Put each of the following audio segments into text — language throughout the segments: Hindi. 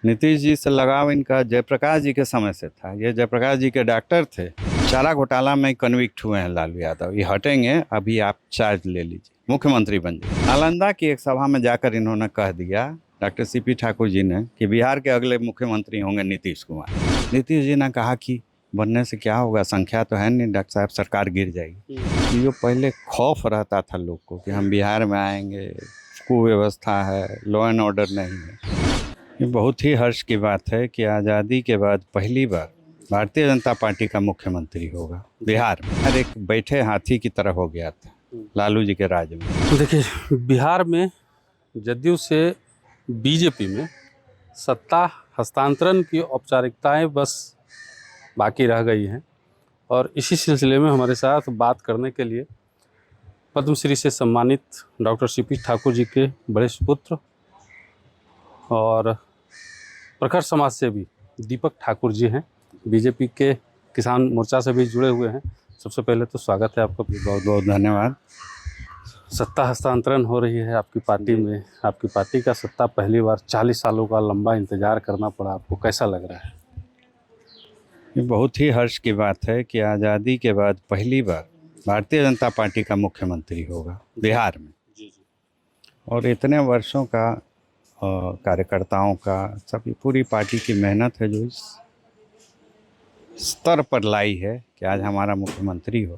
नीतीश जी से लगाव इनका जयप्रकाश जी के समय से था। ये जयप्रकाश जी के डॉक्टर थे। चारा घोटाला में कन्विक्ट हुए हैं लालू यादव। ये हटेंगे, अभी आप चार्ज ले लीजिए, मुख्यमंत्री बन जाइए। नालंदा की एक सभा में जाकर इन्होंने कह दिया, डॉक्टर सीपी ठाकुर जी ने, कि बिहार के अगले मुख्यमंत्री होंगे नीतीश कुमार। नीतीश जी ने कहा कि बनने से क्या होगा, संख्या तो है नहीं डॉक्टर साहब, सरकार गिर जाएगी। जो पहले खौफ रहता था लोग को कि हम बिहार में आएंगे, कुव्यवस्था है, लॉ एंड ऑर्डर नहीं है। ये बहुत ही हर्ष की बात है कि आज़ादी के बाद पहली बार भारतीय जनता पार्टी का मुख्यमंत्री होगा बिहार में। हर एक बैठे हाथी की तरह हो गया था लालू जी के राज में। देखिए, बिहार में जदयू से बीजेपी में सत्ता हस्तांतरण की औपचारिकताएं बस बाकी रह गई हैं और इसी सिलसिले में हमारे साथ बात करने के लिए पद्मश्री से सम्मानित डॉक्टर सीपी ठाकुर जी के बड़े सुपुत्र और प्रखर समाज सेवी दीपक ठाकुर जी हैं। बीजेपी के किसान मोर्चा से भी जुड़े हुए हैं। सबसे पहले तो स्वागत है आपका। बहुत बहुत धन्यवाद। सत्ता हस्तांतरण हो रही है आपकी पार्टी में। आपकी पार्टी का सत्ता पहली बार 40 सालों का लंबा इंतजार करना पड़ा, आपको कैसा लग रहा है? ये बहुत ही हर्ष की बात है कि आज़ादी के बाद पहली बार भारतीय जनता पार्टी का मुख्यमंत्री होगा बिहार में। और इतने वर्षों का कार्यकर्ताओं का, सभी पूरी पार्टी की मेहनत है जो इस स्तर पर लाई है कि आज हमारा मुख्यमंत्री हो।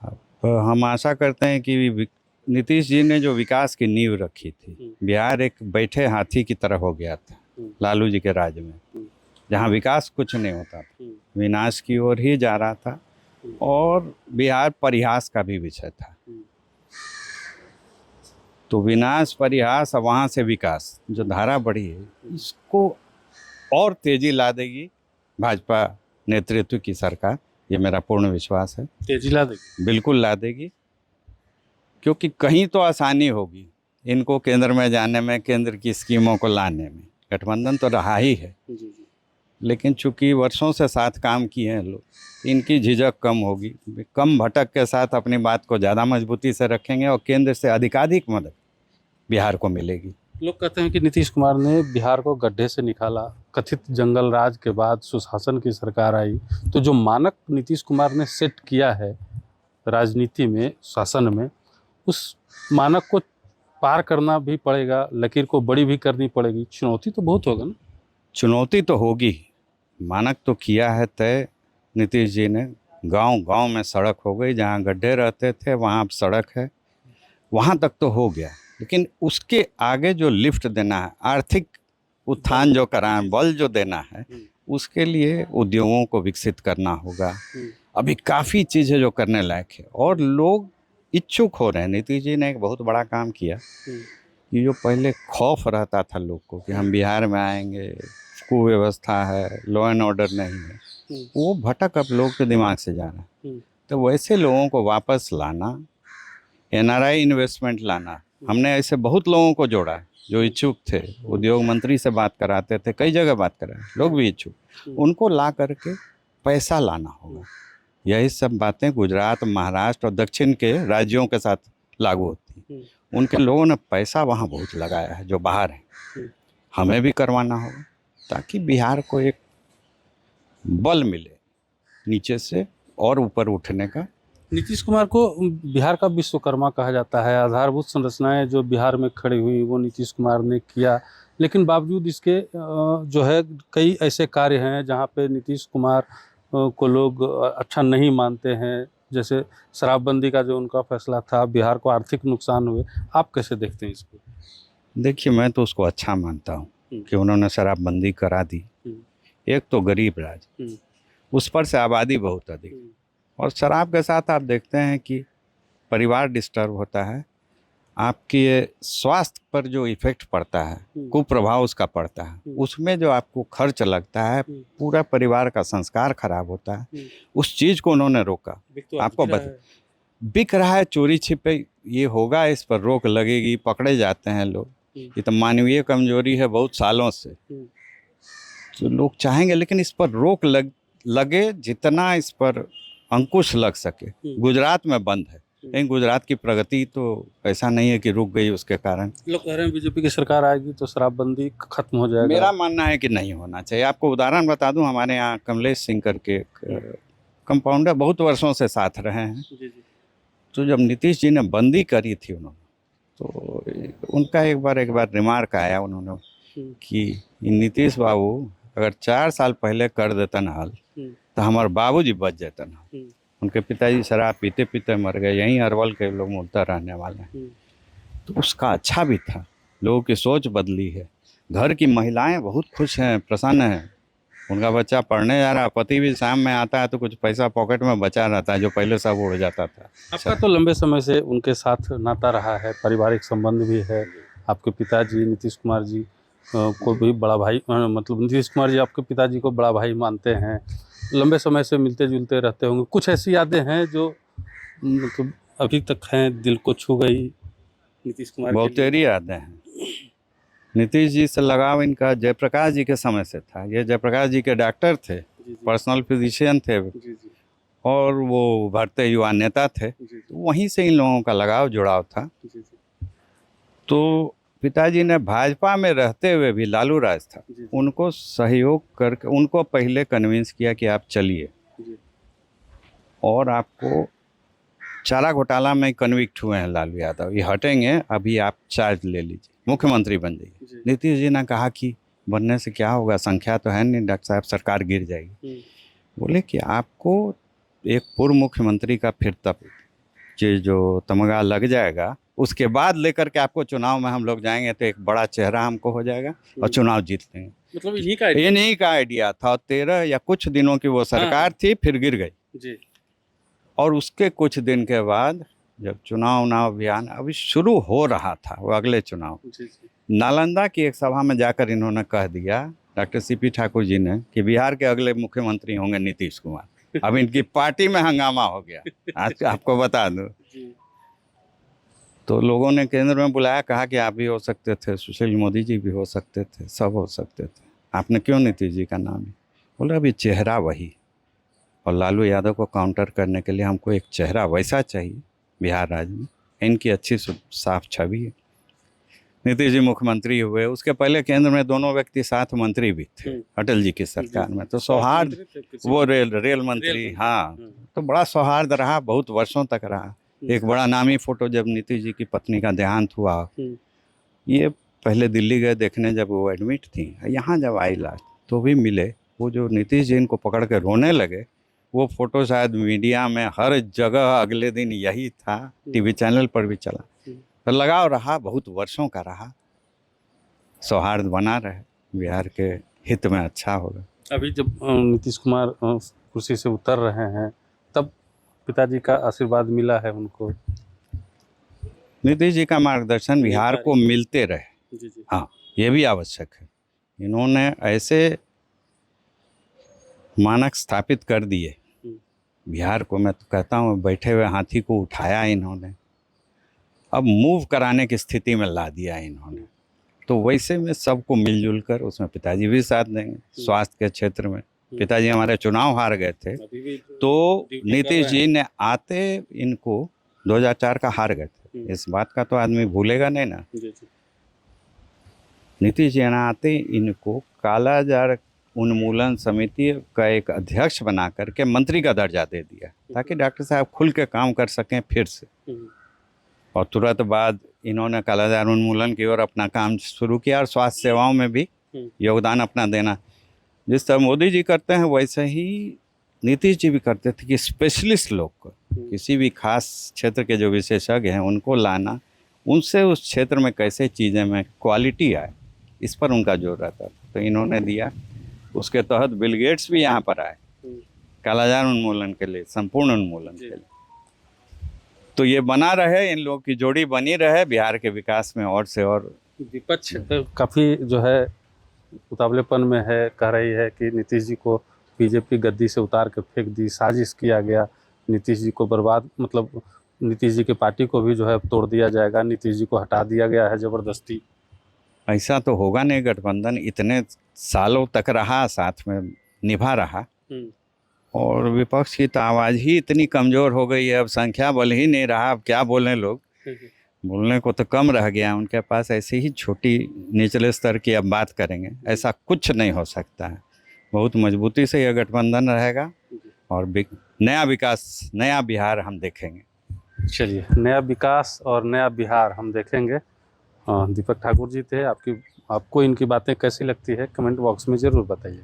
अब हम आशा करते हैं कि नीतीश जी ने जो विकास की नींव रखी थी, बिहार एक बैठे हाथी की तरह हो गया था लालू जी के राज में, जहां विकास कुछ नहीं होता था, विनाश की ओर ही जा रहा था और बिहार परिहास का भी विषय था। तो विनाश, परिहास, वहाँ से विकास, जो धारा बढ़ी है, इसको और तेजी ला देगी भाजपा नेतृत्व की सरकार। ये मेरा पूर्ण विश्वास है। तेजी ला देगी? बिल्कुल ला देगी, क्योंकि कहीं तो आसानी होगी इनको केंद्र में जाने में, केंद्र की स्कीमों को लाने में। गठबंधन तो रहा ही है, लेकिन चूंकि वर्षों से साथ काम किए हैं लोग, इनकी झिझक कम होगी, कम भटक के साथ अपनी बात को ज़्यादा मजबूती से रखेंगे और केंद्र से अधिकाधिक मदद बिहार को मिलेगी। लोग कहते हैं कि नीतीश कुमार ने बिहार को गड्ढे से निकाला। कथित जंगल राज के बाद सुशासन की सरकार आई, तो जो मानक नीतीश कुमार ने सेट किया है राजनीति में, शासन में, उस मानक को पार करना भी पड़ेगा, लकीर को बड़ी भी करनी पड़ेगी। चुनौती तो बहुत होगा ना? चुनौती तो होगी। मानक तो किया है तय नीतीश जी ने। गांव गांव में सड़क हो गई, जहां गड्ढे रहते थे वहां अब सड़क है, वहां तक तो हो गया। लेकिन उसके आगे जो लिफ्ट देना है, आर्थिक उत्थान जो कराना, बल जो देना है, उसके लिए उद्योगों को विकसित करना होगा। अभी काफ़ी चीज़ें जो करने लायक है और लोग इच्छुक हो रहे हैं। नीतीश जी ने एक बहुत बड़ा काम किया कि जो पहले खौफ रहता था लोग को कि हम बिहार में आएंगे, कुव्यवस्था है, लॉ एंड ऑर्डर नहीं है, वो भटक अब लोग के दिमाग से जा रहा है। तो वैसे लोगों को वापस लाना, एनआरआई इन्वेस्टमेंट लाना। हमने ऐसे बहुत लोगों को जोड़ा जो इच्छुक थे। उद्योग मंत्री से बात कराते थे, कई जगह बात कराए, लोग भी इच्छुक, उनको ला करके पैसा लाना होगा। यही सब बातें गुजरात, महाराष्ट्र और दक्षिण के राज्यों के साथ लागू होती हैं। उनके लोगों ने पैसा वहाँ बहुत लगाया है जो बाहर है। हमें भी करवाना होगा ताकि बिहार को एक बल मिले नीचे से और ऊपर उठने का। नीतीश कुमार को बिहार का विश्वकर्मा कहा जाता है। आधारभूत संरचनाएं जो बिहार में खड़ी हुई वो नीतीश कुमार ने किया, लेकिन बावजूद इसके जो है कई ऐसे कार्य हैं जहां पे नीतीश कुमार को लोग अच्छा नहीं मानते हैं। जैसे शराबबंदी का जो उनका फैसला था, बिहार को आर्थिक नुकसान हुए। आप कैसे देखते हैं इसको? देखिए, मैं तो उसको अच्छा मानता हूँ कि उन्होंने शराबबंदी करा दी। एक तो गरीब राज्य, उस पर से आबादी बहुत अधिक, और शराब के साथ आप देखते हैं कि परिवार डिस्टर्ब होता है, आपके स्वास्थ्य पर जो इफेक्ट पड़ता है, कुप्रभाव उसका पड़ता है, उसमें जो आपको खर्च लगता है, पूरा परिवार का संस्कार खराब होता है। उस चीज़ को उन्होंने रोका। आपको बिक रहा है, चोरी छिपे, ये होगा, इस पर रोक लगेगी, पकड़े जाते हैं लोग। ये तो मानवीय कमजोरी है बहुत सालों से, तो लोग चाहेंगे, लेकिन इस पर रोक लगे, जितना इस पर अंकुश लग सके। गुजरात में बंद है, लेकिन गुजरात की प्रगति तो ऐसा नहीं है कि रुक गई उसके कारण। लोग कह रहे हैं बीजेपी की सरकार आएगी तो शराबबंदी खत्म हो जाएगा। मेरा मानना है कि नहीं होना चाहिए। आपको उदाहरण बता दूं, हमारे यहाँ कमलेश सिंह करके एक कंपाउंडर बहुत वर्षों से साथ रहे हैं। जी जी। तो जब नीतीश जी ने बंदी करी थी उन्होंने, तो उनका एक बार रिमार्क आया उन्होंने कि नीतीश बाबू अगर 4 साल पहले कर देतन हल तो हमारे बाबूजी बच जेतन। उनके पिताजी शराब पीते पीते मर गए, यहीं अरवल के लोग मूलतः रहने वाले हैं। तो उसका अच्छा भी था, लोगों की सोच बदली है। घर की महिलाएं बहुत खुश हैं, प्रसन्न हैं। उनका बच्चा पढ़ने जा रहा, पति भी शाम में आता है तो कुछ पैसा पॉकेट में बचा रहता है, जो पहले सब उड़ जाता था। आपका तो लंबे समय से उनके साथ नाता रहा है, पारिवारिक संबंध भी है। आपके पिताजी नीतीश कुमार जी को भी बड़ा भाई मतलब नीतीश कुमार जी आपके पिताजी को बड़ा भाई मानते हैं, लंबे समय से मिलते जुलते रहते होंगे। कुछ ऐसी यादें हैं जो मतलब अभी तक हैं, दिल को छू गई नीतीश कुमार के लिए? बहुतेरी यादें हैं। नीतीश जी से लगाव इनका जयप्रकाश जी के समय से था। ये जयप्रकाश जी के डॉक्टर थे, पर्सनल फिजिशियन थे, और वो उभरते युवा नेता थे। तो वहीं से इन लोगों का लगाव जुड़ाव था। तो पिताजी ने भाजपा में रहते हुए भी, लालू राज था, उनको सहयोग करके उनको पहले कन्विंस किया कि आप चलिए और आपको चारा घोटाला में कन्विक्ट हुए हैं लालू यादव, ये हटेंगे, अभी आप चार्ज ले लीजिए, मुख्यमंत्री बन जाइए। नीतीश जी ने कहा कि बनने से क्या होगा, संख्या तो है नहीं डॉक्टर साहब, सरकार गिर जाएगी। बोले कि आपको एक पूर्व मुख्यमंत्री का फिर तब ये जो तमगा लग जाएगा, उसके बाद लेकर के आपको चुनाव में हम लोग जाएंगे तो एक बड़ा चेहरा हमको हो जाएगा और चुनाव जीत लेंगे। मतलब इन्हीं का आइडिया था। 13 या कुछ दिनों की वो सरकार थी, फिर गिर गई जी। और उसके कुछ दिन के बाद जब चुनाव अभियान अभी शुरू हो रहा था, वो अगले चुनाव, नालंदा की एक सभा में जाकर इन्होंने कह दिया, डॉक्टर सीपी ठाकुर जी ने, कि बिहार के अगले मुख्यमंत्री होंगे नीतीश कुमार। अब इनकी पार्टी में हंगामा हो गया। आज आपको बता दूं, तो लोगों ने केंद्र में बुलाया, कहा कि आप भी हो सकते थे, सुशील मोदी जी भी हो सकते थे, सब हो सकते थे, आपने क्यों नीतीश जी का नाम है? बोला अभी चेहरा वही, और लालू यादव को काउंटर करने के लिए हमको एक चेहरा वैसा चाहिए बिहार राज्य में। इनकी अच्छी साफ छवि है। नीतीश जी मुख्यमंत्री हुए, उसके पहले केंद्र में दोनों व्यक्ति साथ मंत्री भी थे अटल जी की सरकार में। तो सौहार्द, वो रेल मंत्री, हाँ, तो बड़ा सौहार्द रहा, बहुत वर्षों तक रहा। एक बड़ा नामी फोटो जब नीतीश जी की पत्नी का देहांत हुआ, ये पहले दिल्ली गए देखने, जब वो एडमिट थी, यहाँ जब आई लास्ट तो भी मिले। वो जो नीतीश जी इनको पकड़ के रोने लगे, वो फोटो शायद मीडिया में हर जगह अगले दिन यही था, टीवी चैनल पर भी चला। तो लगाव रहा, बहुत वर्षों का रहा, सौहार्द बना रहे, बिहार के हित में अच्छा होगा। अभी जब नीतीश कुमार कुर्सी से उतर रहे हैं, तब पिताजी का आशीर्वाद मिला है उनको? नीतीश जी का मार्गदर्शन बिहार को मिलते रहे, हाँ, ये भी आवश्यक है। इन्होंने ऐसे मानक स्थापित कर दिए बिहार को, मैं तो कहता हूँ बैठे हुए हाथी को उठाया इन्होंने, अब मूव कराने की स्थिति में ला दिया इन्होंने। तो वैसे में सबको मिलजुल कर, उसमें पिताजी भी साथ देंगे। स्वास्थ्य के क्षेत्र में पिताजी हमारे चुनाव हार गए थे, तो नीतीश जी ने आते इनको 2004 का हार गए थे, इस बात का तो आदमी भूलेगा नहीं ना। नीतीश जी ने आते इनको कालाजार उन्मूलन समिति का एक अध्यक्ष बना करके मंत्री का दर्जा दे दिया, ताकि डॉक्टर साहब खुल के काम कर सकें फिर से। और तुरंत बाद इन्होंने कालाजार उन्मूलन की ओर अपना काम शुरू किया और स्वास्थ्य सेवाओं में भी योगदान अपना देना। जिस तरह मोदी जी करते हैं वैसे ही नीतीश जी भी करते थे, कि स्पेशलिस्ट लोग को, किसी भी खास क्षेत्र के जो विशेषज्ञ हैं उनको लाना, उनसे उस क्षेत्र में कैसे चीज़ें में क्वालिटी आए, इस पर उनका जोर रहता था। तो इन्होंने दिया, उसके तहत बिल गेट्स भी यहाँ पर आए कालाजार उन्मूलन के लिए, संपूर्ण उन्मूलन के लिए। तो ये बना रहे, इन लोगों की जोड़ी बनी रहे, बिहार के विकास में और से और। विपक्ष काफ़ी जो है उतावलेपन में है, कह रही है कि नीतीश जी को बीजेपी गद्दी से उतार के फेंक दी, साजिश किया गया, नीतीश जी को बर्बाद, मतलब नीतीश जी की पार्टी को भी जो है तोड़ दिया जाएगा, नीतीश जी को हटा दिया गया है ज़बरदस्ती। ऐसा तो होगा नहीं, गठबंधन इतने सालों तक रहा, साथ में निभा रहा, और विपक्ष की तो आवाज़ ही इतनी कमज़ोर हो गई है, अब संख्या बल ही नहीं रहा, अब क्या बोलें लोग, बोलने को तो कम रह गया उनके पास। ऐसे ही छोटी निचले स्तर की अब बात करेंगे, ऐसा कुछ नहीं हो सकता है। बहुत मजबूती से यह गठबंधन रहेगा और नया विकास, नया बिहार हम देखेंगे। चलिए, नया विकास और नया बिहार हम देखेंगे। दीपक ठाकुर जी थे। आपको इनकी बातें कैसी लगती है कमेंट बॉक्स में ज़रूर बताइए।